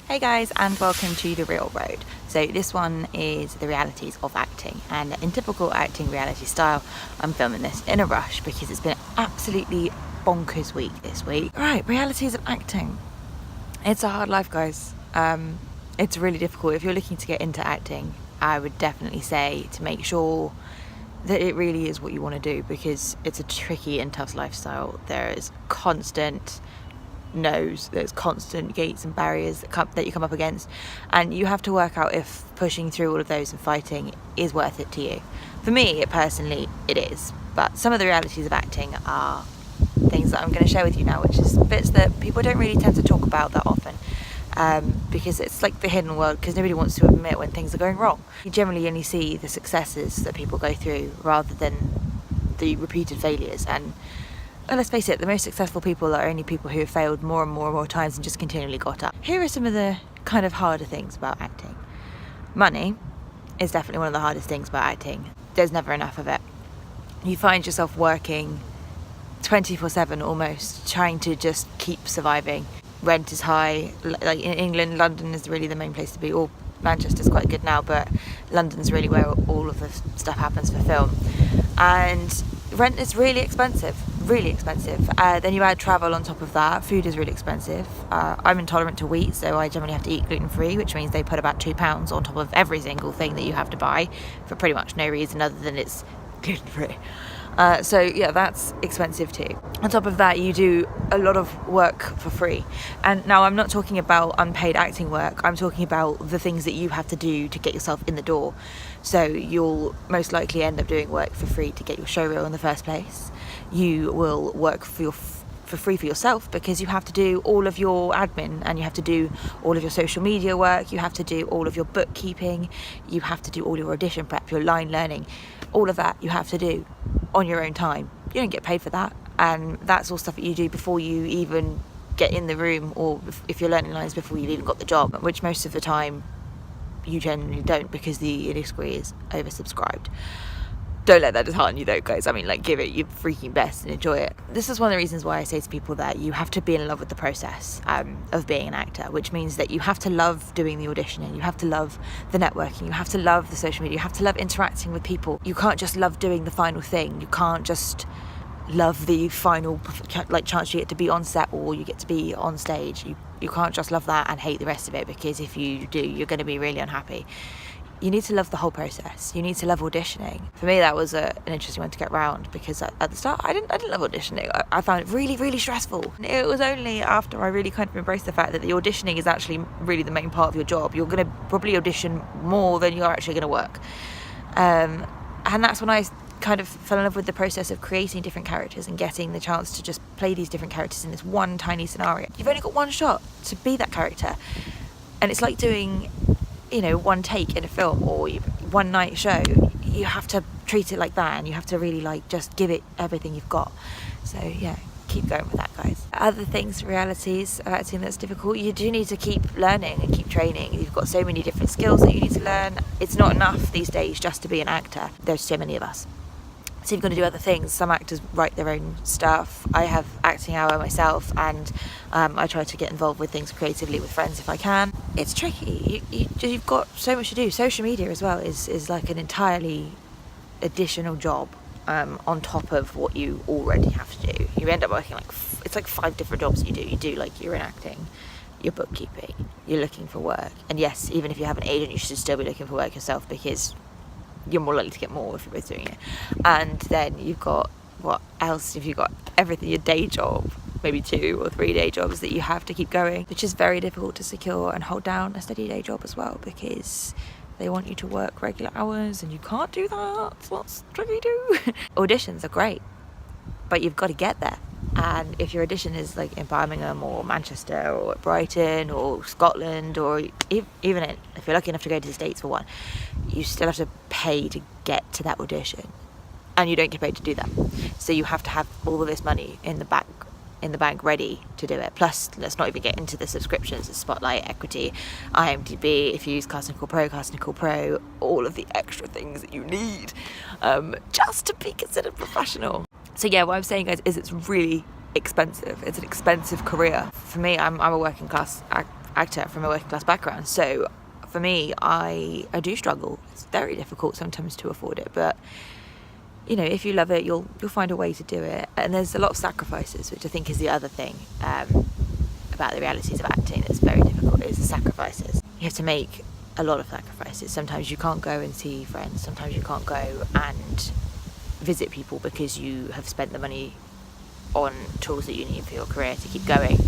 Hey guys, and welcome to The Real Road. So this one is the realities of acting, and in typical acting reality style, I'm filming this in a rush because it's been an absolutely bonkers week this week. Right, realities of acting. It's a hard life, guys. It's really difficult. If you're looking to get into acting, I would definitely say to make sure that it really is what you want to do, because it's a tricky and tough lifestyle. There is constant no's, there's constant gates and barriers that you come up against, and you have to work out if pushing through all of those and fighting is worth it to you. For me, personally, it is. But some of the realities of acting are things that I'm going to share with you now, which is bits that people don't really tend to talk about that often, because it's like the hidden world, because nobody wants to admit when things are going wrong. You generally only see the successes that people go through rather than the repeated failures. And let's face it, the most successful people are only people who have failed more and more times and just continually got up. Here are some of the kind of harder things about acting. Money is definitely one of the hardest things about acting. There's never enough of it. You find yourself working 24/7 almost, trying to just keep surviving. Rent is high. Like in England, London is really the main place to be. Or Manchester's quite good now, but London's really where all of the stuff happens for film. And rent is really expensive. Then you add travel on top of that. Food is really expensive. I'm intolerant to wheat, so I generally have to eat gluten-free, which means they put about £2 on top of every single thing that you have to buy for pretty much no reason other than it's gluten-free. So yeah, that's expensive too. On top of that, you do a lot of work for free. And now I'm not talking about unpaid acting work. I'm talking about the things that you have to do to get yourself in the door. So you'll most likely end up doing work for free to get your show reel in the first place. You will work for free for yourself because you have to do all of your admin, and you have to do all of your social media work, you have to do all of your bookkeeping, you have to do all your audition prep, your line learning. All of that you have to do on your own time. You don't get paid for that, and that's all stuff that you do before you even get in the room, or if you're learning lines before you've even got the job, which most of the time you generally don't because the industry is oversubscribed. Don't let that dishearten you though, guys. I mean, like, give it your freaking best and enjoy it. This is one of the reasons why I say to people that you have to be in love with the process of being an actor, which means that you have to love doing the auditioning, you have to love the networking, you have to love the social media, you have to love interacting with people. You can't just love doing the final thing. You can't just love the final chance you get to be on set or you get to be on stage. You can't just love that and hate the rest of it, because if you do, you're going to be really unhappy. You need to love the whole process. You need to love auditioning. For me, that was an interesting one to get round, because at the start, I didn't love auditioning. I found it really, really stressful. And it was only after I really kind of embraced the fact that the auditioning is actually really the main part of your job. You're going to probably audition more than you're actually going to work. And that's when I kind of fell in love with the process of creating different characters and getting the chance to just play these different characters in this one tiny scenario. You've only got one shot to be that character. And it's like doing, one take in a film or one night show. You have to treat it like that, and you have to really just give it everything you've got. So yeah, keep going with that, guys. Other things, realities of acting that's difficult, you do need to keep learning and keep training. You've got so many different skills that you need to learn. It's not enough these days just to be an actor. There's so many of us. So you've got to do other things. Some actors write their own stuff. I have acting hour myself, and I try to get involved with things creatively with friends if I can. It's tricky. You've got so much to do. Social media as well is like an entirely additional job on top of what you already have to do. You end up working it's like 5 different jobs you do. You do you're in acting, you're bookkeeping, you're looking for work. And yes, even if you have an agent, you should still be looking for work yourself, because you're more likely to get more if you're both doing it. And then you've got, what else have you got? Everything, your day job, maybe 2 or 3 day jobs that you have to keep going, which is very difficult to secure and hold down a steady day job as well, because they want you to work regular hours and you can't do that. So what's tricky do? Auditions are great, but you've got to get there. And if your audition is in Birmingham or Manchester or Brighton or Scotland, or even if you're lucky enough to go to the States for one, you still have to pay to get to that audition, and you don't get paid to do that. So you have to have all of this money in the bank ready to do it. Plus, let's not even get into the subscriptions, the Spotlight, Equity, IMDb, if you use Casting Call Pro, all of the extra things that you need just to be considered professional. So yeah, what I'm saying, guys, is it's really expensive. It's an expensive career. For me, I'm a working class actor from a working class background, so for me, I do struggle. It's very difficult sometimes to afford it, but you know, if you love it, you'll find a way to do it. And there's a lot of sacrifices, which I think is the other thing about the realities of acting that's very difficult, is the sacrifices. You have to make a lot of sacrifices. Sometimes you can't go and see friends, sometimes you can't go and visit people because you have spent the money on tools that you need for your career to keep going,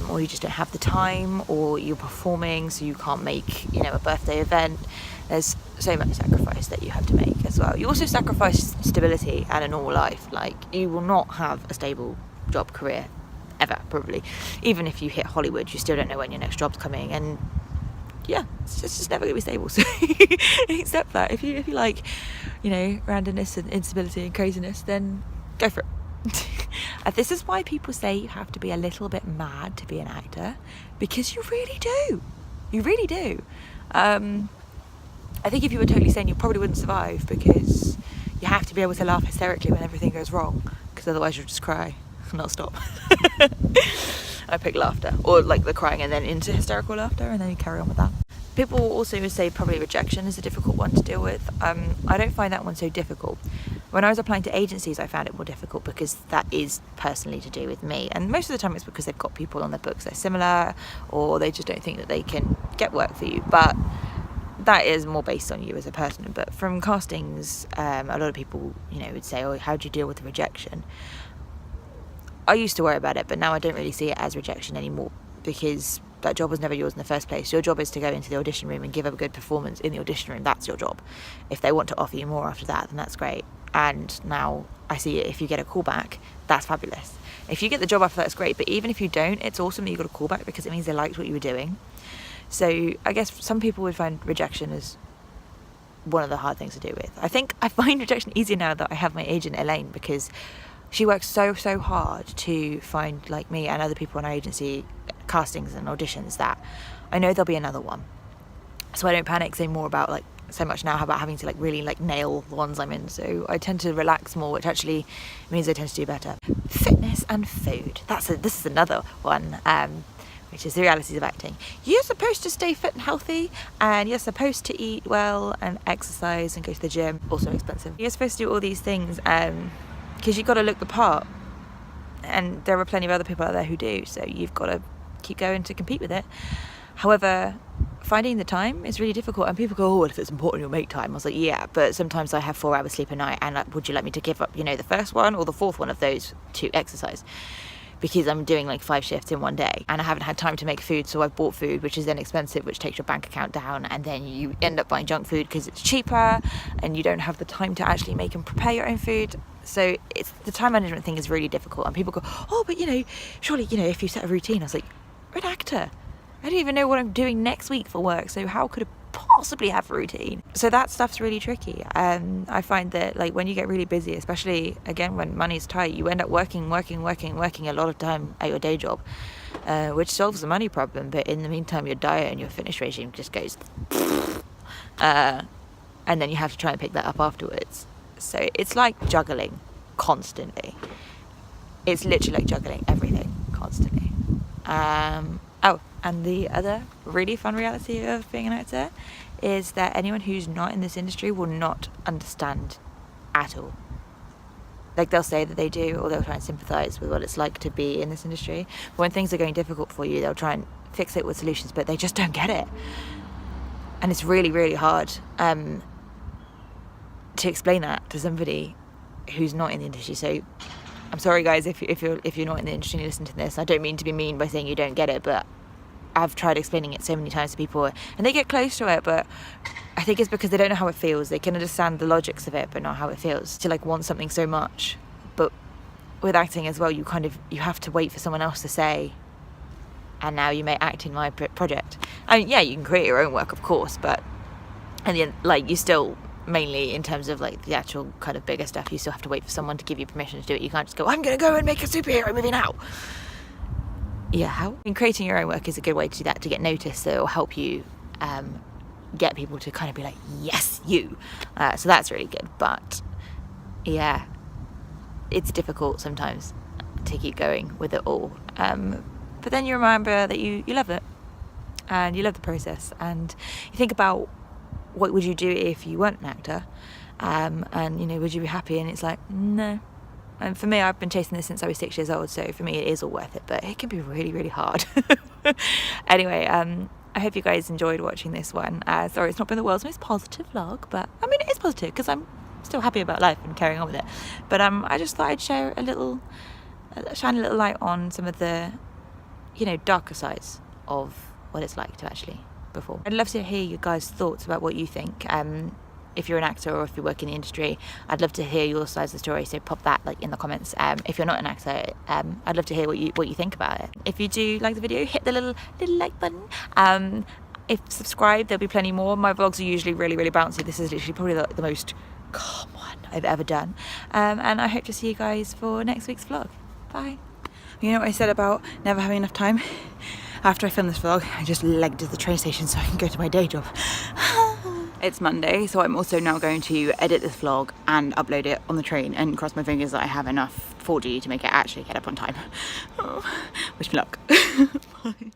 or you just don't have the time, or you're performing so you can't make, you know, a birthday event. There's so much sacrifice that you have to make as well. You also sacrifice stability and a normal life. Like, you will not have a stable job career ever, probably. Even if you hit Hollywood, you still don't know when your next job's coming, and yeah, it's just never going to be stable. So accept that. If you like, you know, randomness and instability and craziness, then go for it. This is why people say you have to be a little bit mad to be an actor, because you really do. You really do. I think if you were totally sane, you probably wouldn't survive, because you have to be able to laugh hysterically when everything goes wrong, because otherwise you'll just cry and not stop. I pick laughter, or like the crying and then into hysterical laughter, and then you carry on with that. People also would say probably rejection is a difficult one to deal with. I don't find that one so difficult. When I was applying to agencies, I found it more difficult because that is personally to do with me. And most of the time it's because they've got people on their books that are similar, or they just don't think that they can get work for you. But that is more based on you as a person. But from castings, a lot of people, you know, would say, oh, how do you deal with the rejection? I used to worry about it, but now I don't really see it as rejection anymore, because that job was never yours in the first place. Your job is to go into the audition room and give a good performance in the audition room. That's your job. If they want to offer you more after that, then that's great. And now I see it, if you get a call back, that's fabulous. If you get the job after that, it's great. But even if you don't, it's awesome that you got a call back, because it means they liked what you were doing. So I guess some people would find rejection as one of the hard things to deal with. I think I find rejection easier now that I have my agent Elaine, because she works so hard to find, like me and other people in our agency, castings and auditions, that I know there'll be another one. So I don't panic so much now about having to like really like nail the ones I'm in. So I tend to relax more, which actually means I tend to do better. Fitness and food. This is another one, which is the realities of acting. You're supposed to stay fit and healthy, and you're supposed to eat well and exercise and go to the gym. Also expensive. You're supposed to do all these things because you've got to look the part, and there are plenty of other people out there who do. So you've got to keep going to compete with it. However, finding the time is really difficult, and people go, oh, well, if it's important, you'll make time. I was like, yeah, but sometimes I have 4 hours sleep a night, and like, would you like me to give up, you know, the first one or the fourth one of those to exercise? Because I'm doing like 5 shifts in one day, and I haven't had time to make food, so I've bought food, which is then expensive, which takes your bank account down, and then you end up buying junk food because it's cheaper, and you don't have the time to actually make and prepare your own food. So it's the time management thing is really difficult, and people go, oh, but you know, surely, you know, if you set a routine. I was like, we're an actor. I don't even know what I'm doing next week for work, so how could I possibly have a routine? So that stuff's really tricky. I find that like when you get really busy, especially again when money's tight, you end up working a lot of time at your day job, which solves the money problem, but in the meantime your diet and your fitness regime just goes and then you have to try and pick that up afterwards. So it's like juggling constantly. It's literally like juggling everything constantly. And the other really fun reality of being an actor is that anyone who's not in this industry will not understand at all. Like, they'll say that they do, or they'll try and sympathise with what it's like to be in this industry. But when things are going difficult for you, they'll try and fix it with solutions, but they just don't get it. And it's really hard to explain that to somebody who's not in the industry. So I'm sorry, guys, if you're not in the industry and you listen to this. I don't mean to be mean by saying you don't get it, but I've tried explaining it so many times to people, and they get close to it, but I think it's because they don't know how it feels. They can understand the logics of it, but not how it feels to like want something so much. But with acting as well, you have to wait for someone else to say, and now you may act in my project. I mean, yeah, you can create your own work, of course, but in the end, like, you still, mainly in terms of like the actual kind of bigger stuff, you still have to wait for someone to give you permission to do it. You can't just go, I'm gonna go and make a superhero movie now. Yeah, how? I mean, creating your own work is a good way to do that, to get noticed. So it'll help you get people to kind of be like, yes, you. So that's really good. But yeah, it's difficult sometimes to keep going with it all. But then you remember that you love it. and you love the process, and you think about what would you do if you weren't an actor, and you know, would you be happy? And it's like, no. And for me, I've been chasing this since I was 6 years old, so for me it is all worth it, but it can be really, really hard. Anyway, I hope you guys enjoyed watching this one. Sorry it's not been the world's most positive vlog, but I mean, it is positive because I'm still happy about life and carrying on with it. But I just thought I'd share a little, shine a little light on some of the, you know, darker sides of what it's like to actually perform. I'd love to hear you guys' thoughts about what you think. If you're an actor or if you work in the industry, I'd love to hear your side of the story, so pop that like in the comments. If you're not an actor, I'd love to hear what you think about it. If you do like the video, hit the little like button. If subscribe, there'll be plenty more. My vlogs are usually really, really bouncy. This is literally probably the most calm one I've ever done. And I hope to see you guys for next week's vlog. Bye. You know what I said about never having enough time? After I filmed this vlog, I just legged to the train station so I can go to my day job. It's Monday, so I'm also now going to edit this vlog and upload it on the train, and cross my fingers that I have enough 4G to make it actually get up on time. Oh, wish me luck. Bye.